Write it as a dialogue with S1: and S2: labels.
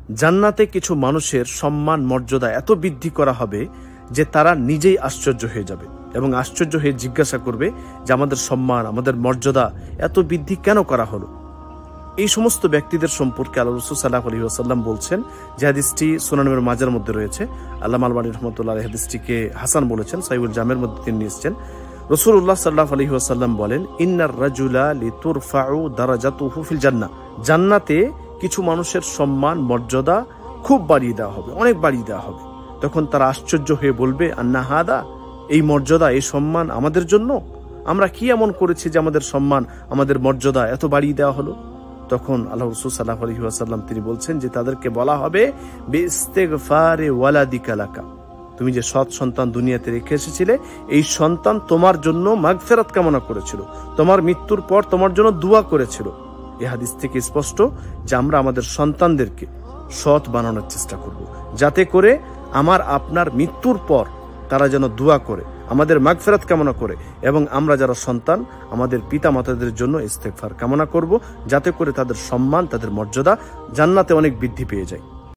S1: জান্নাতে কিছু মানুষের সম্মান মর্যাদা এত বৃদ্ধি করা হবে যে তারা নিজেই আশ্চর্য হয়ে যাবে এবং আশ্চর্য হয়ে জিজ্ঞাসা করবে যে আমাদের সম্মান, আমাদের মর্যাদা এত বৃদ্ধি কেন করা হলো। এই সমস্ত ব্যক্তিদের সম্পর্কে আল্লাহ রাসূল সাল্লাল্লাহু আলাইহি ওয়াসাল্লাম বলছেন, যে হাদিসটি সুনান ইবনে মাজার মধ্যে রয়েছে। আল্লামা আলবানী রাহমাতুল্লাহ আলাইহি হাদিসটিকে হাসান বলেছেন, সহিহুল জামের মধ্যে তিনি নিয়ে এসেছেন। রাসূলুল্লাহ সাল্লাল্লাহু আলাইহি ওয়াসাল্লাম বলেন, ইন্নার রাজুলা লিতুরফাউ দারাজাতুহু ফিল জান্নাহ, জান্নাতে কিছু মানুষের সম্মান মর্যাদা খুব বাড়িয়ে দেওয়া হবে, অনেক বাড়িয়ে দেওয়া হবে। তখন তারা আশ্চর্য হয়ে বলবে, আন্না হাদা, এই মর্যাদা, এই সম্মান আমাদের জন্য? আমরা কি এমন করেছি যে আমাদের সম্মান, আমাদের মর্যাদা এত বাড়িয়ে দেওয়া হলো? তখন আল্লাহ রাসূল সাল্লাল্লাহু আলাইহি ওয়াসাল্লাম তিনি বলছেন যে তাদেরকে বলা হবে, বিইস্তিগফারি ওয়ালাদিকা লাকা, তুমি যে সৎ সন্তান দুনিয়াতে রেখে এসেছিলে, এই সন্তান তোমার জন্য মাগফিরাত কামনা করেছিল, তোমার মৃত্যুর পর তোমার জন্য দোয়া করেছিল। এই হাদিস থেকে স্পষ্ট যে আমরা আমাদের সন্তানদেরকে সৎ বানানোর চেষ্টা করব, যাতে করে আমার আপনার মৃত্যুর পর তারা যেন দোয়া করে, আমাদের মাগফিরাত কামনা করে, এবং আমরা যারা সন্তান আমাদের পিতা মাতাদের জন্য ইস্তেগফার কামনা করব, যাতে করে তাদের সম্মান, তাদের মর্যাদা জান্নাতে অনেক বৃদ্ধি পেয়ে যায়।